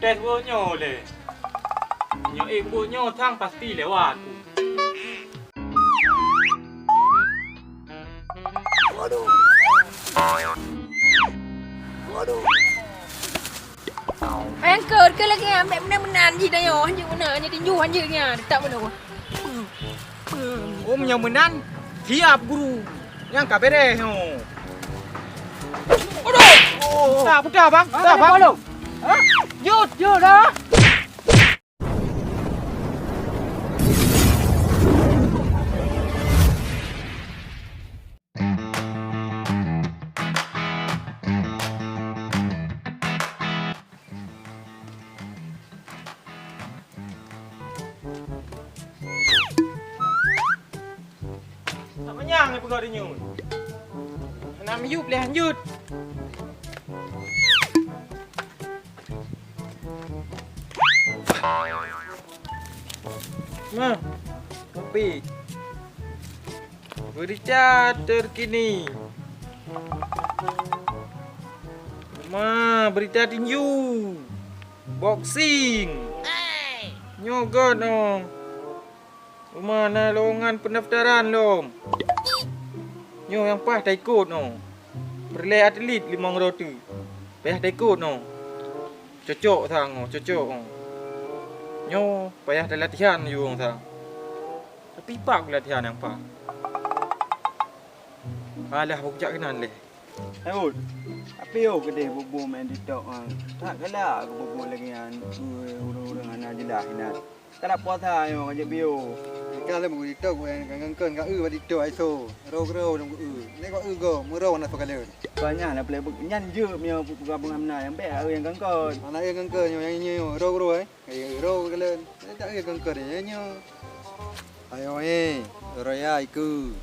tes bonyo le. Nyo ibunya tang pasti lewat. Waduh. Waduh. Anh cợt cái là nghe mẹ đang nàn gì đây rồi, như nợ như đi nhu anh như nghe tạo bên đâu. Om yang menan siap guru. Yang kabere ho. Aduh. Tak apa bang? Tak apa lu. Hah? Jut dah. Tak banyak ni pegawai dia. Nak miyup boleh lanjut. Nah, kopi. Berita terkini. Berita tinju. Boxing. Nyogot no. Mana lowongan pendaftaran lom. Nyo yang pas dah ikut no. Perlai atlet 500 tu. Payah dah ikut no. Cocok sang no, cocok no. Nyo payah dah latihan you orang sang. Tapi pak latihan yang pak. Alah aku jak kenan leh. Ayo. Apa yo kedai bobo main TikTok ah. Tak kalah aku bobo lagi an urang anak jelah hinat. Tak nak puasa yo ngajak bio. Kalau mau TikTok kan kan kan ư TikTok ai so. Ro dong Ni ko go muro na so kalen. Banyak lah play nyan je mio gabung amna yang be yang kan kan. Anak yang kan yo yang nyo ro ai. Ro kalen. Tak yang kan kan nyo. Ayo Raya iku.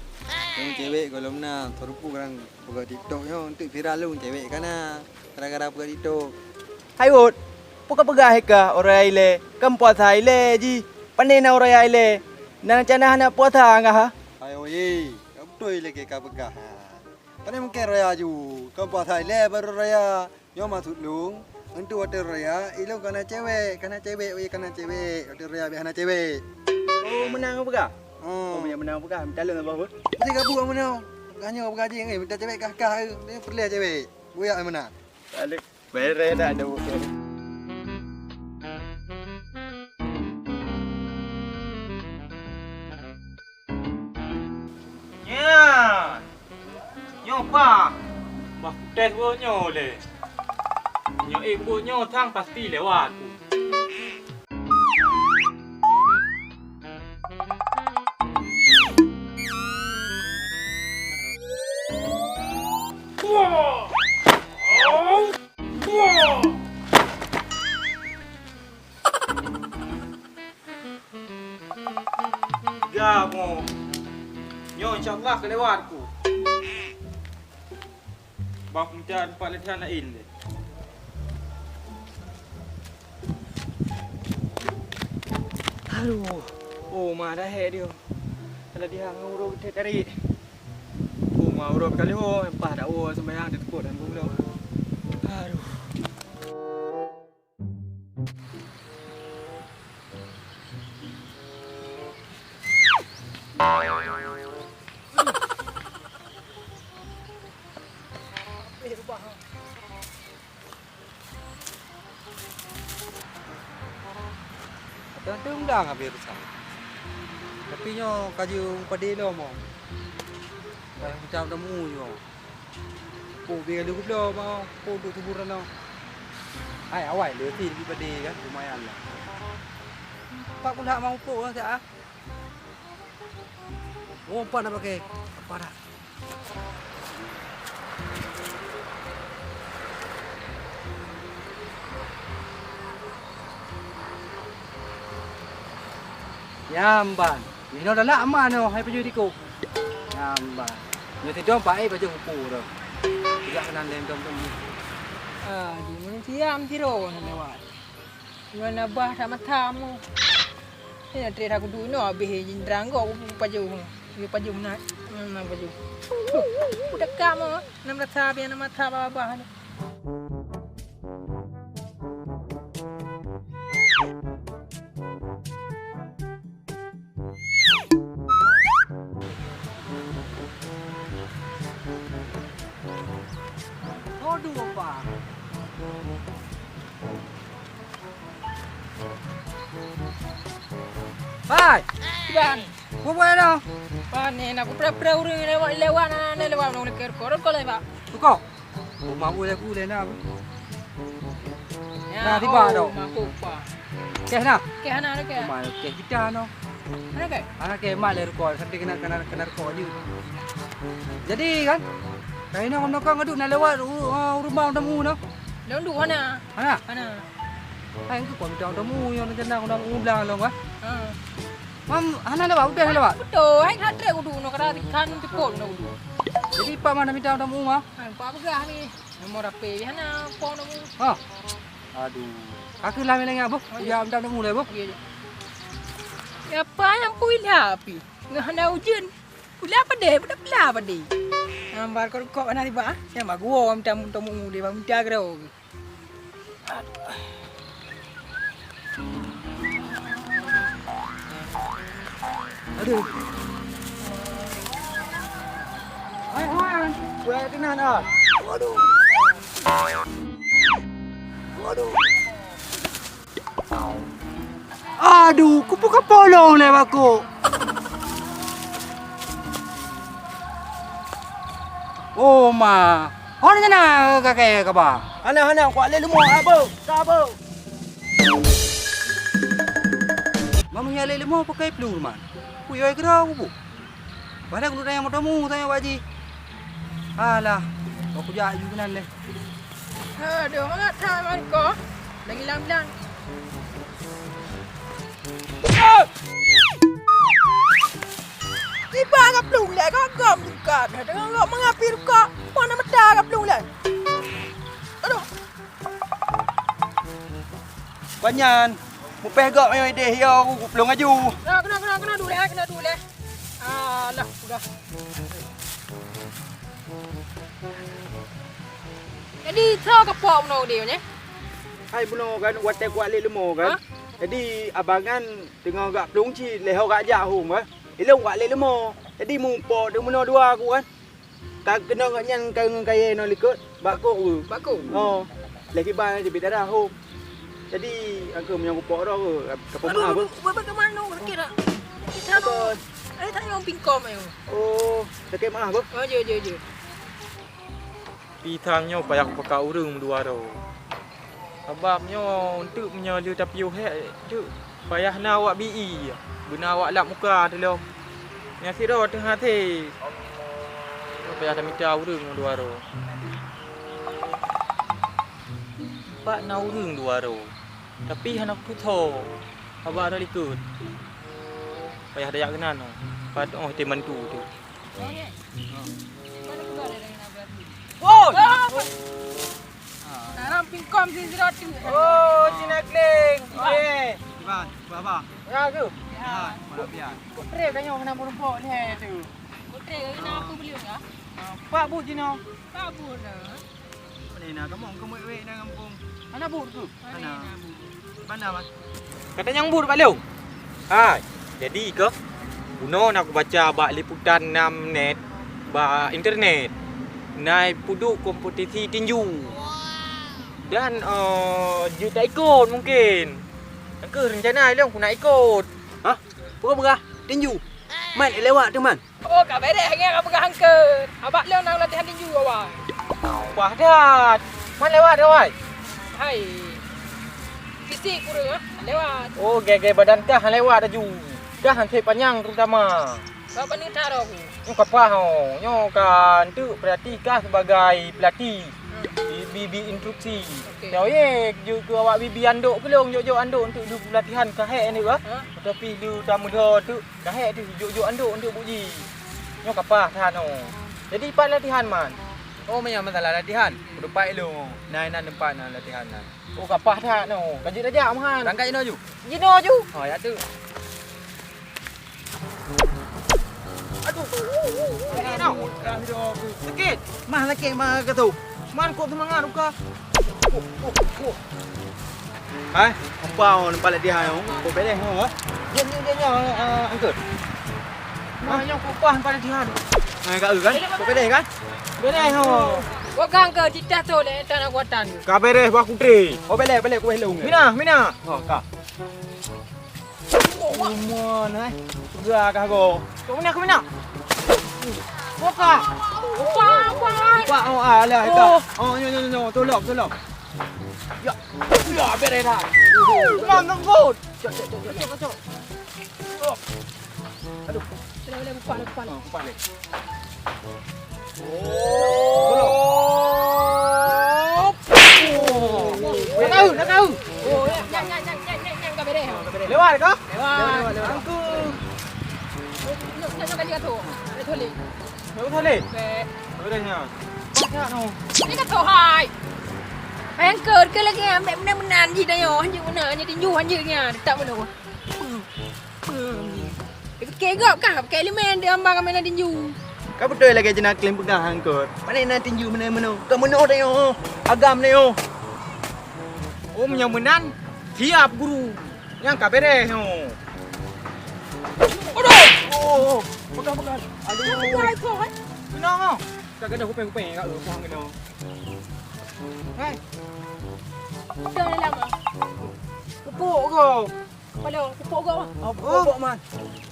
Yang cewek kalau mana terupu kan buka TikTok yo untuk viral lu cewek kana. Gara-gara buka TikTok. Hai wot. Pegah heka orang ile. Kempuat ile ji. Panena orang ile. Nang cana nak puasa ngah ha? Ayo betul lagi kau pegah. Pani mungkin raya ju. Kau puasa ile baru raya. Yo masuk lung. Untuk ada raya, ilo kana cewek, kana cewek. Ada raya be kana cewek. Oh menang kau pegah? Oh punya menang pegah. Calon apa hut? Mesti gabu kau menang. Hanya kau gaji ngai minta cewek kah. Ni perlu cewek. Buyak mana? Balik. Bayar dah ada bukan. Nyo pa. Bah tes bonyo le. Nyo ibunya tang pasti lewat. Gamu. Nyo insyaAllah kelewatku. Bak mencari tempat latihan lain deh. Aduh. Oh, mah dah hack dia. Kalau dia ngurus betul tadi. Oh, mah urus kali empah dak sembayang dia tekut dan gula. Aduh. Tentu undang habis besar. Tapi nyo kaju padi lo mo. Macam temu yo. Ko bi lu lo mo, ko du tuburan no. Ai awai le ti bi padi kan lumayan lah. Pak pula mau po sa. Oh, apa nak pakai? Apa dah? Nyamban. Ni nó đã lạ mà nó hay bao nhiêu đi cô. Nyamban. Như thế đó phải bao nhiêu phụ rồi. Tidak kenal lem dom. Di mana siam tiro na lewat. Mana bah sama tamu. Ni trade aku dulu habis jindrang go paju. Ni paju nak. Mana paju. Udah kamu nam rasa biar nama tha baba. Hai, Ban. buat apa dah? Ban ni nak pura-pura urang lewat nak lekar korok kau lewat. Kau. Oh, mak boleh aku dah nak. Ya, Dah tiba dah. Aku pa. Kes nak? Ke hana nak ke? Mak kes kita no. Mana ke? Anak kes mak le rekod, sampai kena rekod je. Jadi kan, kau nak kau ngaduk nak lewat rumah tamu no. Lawan dua hana. Ana, Hana. hai kau minta tamu yang nak nak ulang long ah. Ha. Mam, ana lewat udah lewat. Betul, hai hatre aku dulu nak kena kan tepot nak dulu. Jadi pak mana minta tamu ah? Ha, pa begah ni. Nomor apa hana pon aku. Ha. Aduh. Aku lah meleng apa? Ya minta tamu le apa? Okey je. Ya apa yang pui lah api. Ngah hujan. Pula apa deh? Pula pula apa deh? Nambar kau mana tiba? Yang bagus orang minta tamu dia minta kau. Aduh. Hai. Buat tenan ah. Waduh. Aduh, kupu kapolong le aku. Oh ma. Orang mana kakek kaba? Anak-anak kuat le lemah apa? Apa? Mamanya le lemah pakai pelur man. Kuyoi kira aku bu. Pada aku tanya motomu tanya waji. Alah, aku jaju kenan le. Aduh, mana tahu kau? Dah hilang-hilang. Tiba agak belum lah, kau gam juga. Dengan kau mengapir kau, mana meda agak belum lah. Aduh, Banyan. Mupeh gak main deh ya aku belum ngaju. kena dulu lah. Alah, sudah. Jadi, tahu ke pop no dia ni? Hai buno kan watai kuat le lemah kan. Ha? Jadi abangan tengah gak pelung ci lehau gak jak hum kan. Ilong kuat le lemah. Jadi mumpo de meno dua aku kan. Kak kena gak nyan kang kaya no likut. Bakok tu. Baku. Oh. Lagi ban je bidara hum. Jadi angka menyang kupok dah ke. Kapal mak apa? Buat ke mana kira? Kita tu. Tanya orang pingkom ayo. Oh, dekat mak apa? Oh, je. Pitangnya payah pakai urang dua ro. Sebabnya untuk menyala tapi tu payah nak awak BE. Guna awak lap muka tu lo. Yang siro tengah hati. Payah dah minta urang dua ro. Pak nak urang dua ro. Tapi anak puto. Abah dah ikut. Payah dah kenan. Pat teman tu tu. Oh! Sekarang pingkom si Zirot tu. Oh, Cina Kling. Okey. Iban, apa? Ya ke? Ha, mana biar. Kutre tanya kena rumput ni tu. Kutre kena apa beli enggak? Pak bu Cina. Kabur dah. Mana nak kamu wei nak kampung. Mana bu tu? Mana? Mana mas? Katanya yang bu Pak Leong. Ha, jadi ke? Buno nak baca bak liputan 6 net bak internet. Naik puduk kompetisi tinju. Dan dia tak ikut mungkin. Angka rencana Leong aku nak ikut. Ha? Berapa? Tinju. Man lewat tu man. Oh, kau bedek hanya kau pegang angkat. Abak Leong nak latihan tinju awak. Wah dah. Mana lewat awak? Hai. Fisik kurang lewat. Oh, gaya-gaya badan kah lewat dah ju. Dah hampir panjang terutama. Bapak ni taruh aku. Nyo kapah ho. Nyo kan tu berarti kah sebagai pelatih. BB instruksi. Okey. Tahu ye juga awak BB anduk kelong jok-jok anduk untuk du pelatihan kahek ni bah. Ha? Tapi du tamu dah tu kahek tu jok-jok anduk untuk buji. Nyo kapah tahan ho. Jadi pat latihan man. Oh, macam masalah latihan. Berdepan lu. Nai tempat nak latihan nak. Oh kapah tahan ho. Gaji dah jam man. Rangkai ino ju. Jino ju. Oh, ya tu. Aduh. Ini no. Sakit. Mah laki mah ke tu. Man kau semangat uka. Hai, apa nampak latihan tu? Kau beres ho. Nya angkat. Nyo kupah pada latihan. Hai, kat kan? Kau beres kan? Beres ho. Kau gang ke cita tu le tanah kuatan. Ka beres bah kutri. Oh, beres kau helung. Mina. Oh, kak. Semua ni. Gerak kah kau? Kau mana? Kau mana? Buka. Buka. Oh, alah itu. Oh, nyo. Tolong. Ya. Ya, beres dah. Mam tengkut. Cok. Aduh. Boleh buka. Buka ni. Nak tahu. Oh, yang kau beres. Lewat kah? Lewat. Aku. Nak kali kau tu. Dia toleh. Kau boleh? Baik. Berenya. Banyak no. Ni kau tu hai. Yang ker ke lagi ambil benar-benar je dah yo. Hanya benar hanya tinju hanya nya. Tak mana ko. Kegok kah pakai elemen dia ambang main tinju. Kau betul lagi je nak klaim pegang hangkut. Mana nak tinju mana. Kau menok dah yo. Agam dah yo. Om yang menan. Siap guru. Yang kah beres no. Oh. Pegang. Aduh. Hai kau. Kenang ah. Tak kena kuping kat lu puang kena. Hai. Dah lama. Pupuk kau. Kalau pupuk kau. Apa man?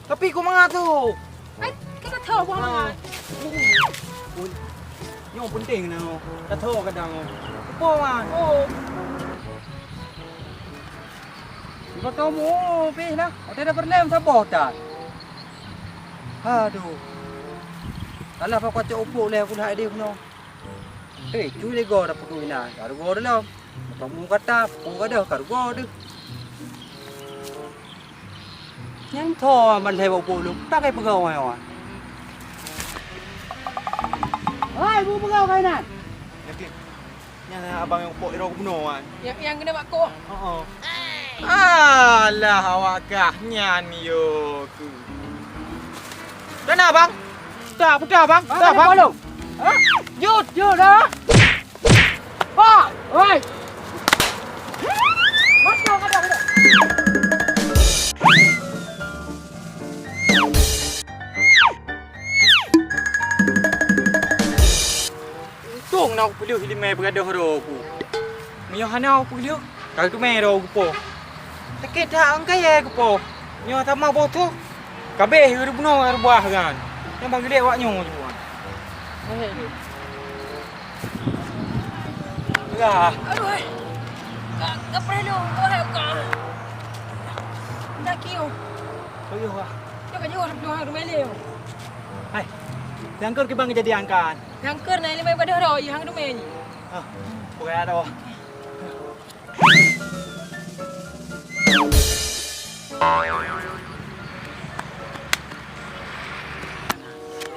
Tapi kau mangah tu. Ai, kau tak tahu apa. Yang penting no. Dah tahu kadang. Pupuk man. Oh. Kau tahu mu, pih lah. Ada dah berlem sabot dah. Aduh. Alah apa kau cakap upuk le aku nak dia puno. Cuy le go dah putu ina. Kar go dah lah. Kamu kata, aku ada kar go dah. Yang tho man le upuk lu. Tak kai pegau ai oi. Hai, bu pegau kai nan. Yang abang yang pok irau kuno kan. Yang kena buat kau. Oh. Alah awak kahnya ni yo. Kenapa bang? Putar bang. Dah bang. Ha? Jut dah. Pak, oi. Masuk ada. Tung nak pilih hilime berada haro aku. Mio hanau pilih. Kau tu main ro aku po. Tak kena angkai aku po. Mio tak mau tu. Kabeh hidup no arbah kan. Yang bang gede awak nyo tu. Ya. Aduh. Kau perlu kau hai kau. Dah kio. Ayo ah. Kau jual doang rumah leo. Hai. Yang kau ke bang jadi angkat. Yang ker na ile mai pada ro yang rumah ni. Ah. Bukan ada.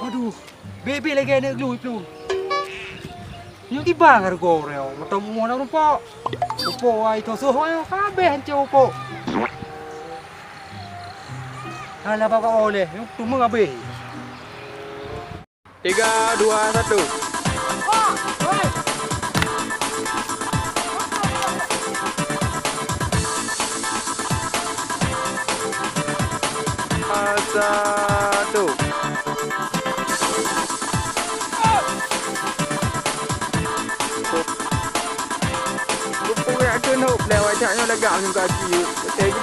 Aduh, bebe lagi nak glui. Yang di bang harga reo, macam mana rupa? Rupa ai tu suh ai kabeh hancur rupa. Alah bapa oleh, yang tu mengabe. 3, 2, 1. Satu. Lupa yang kena lewat caknya lega dengan kaki.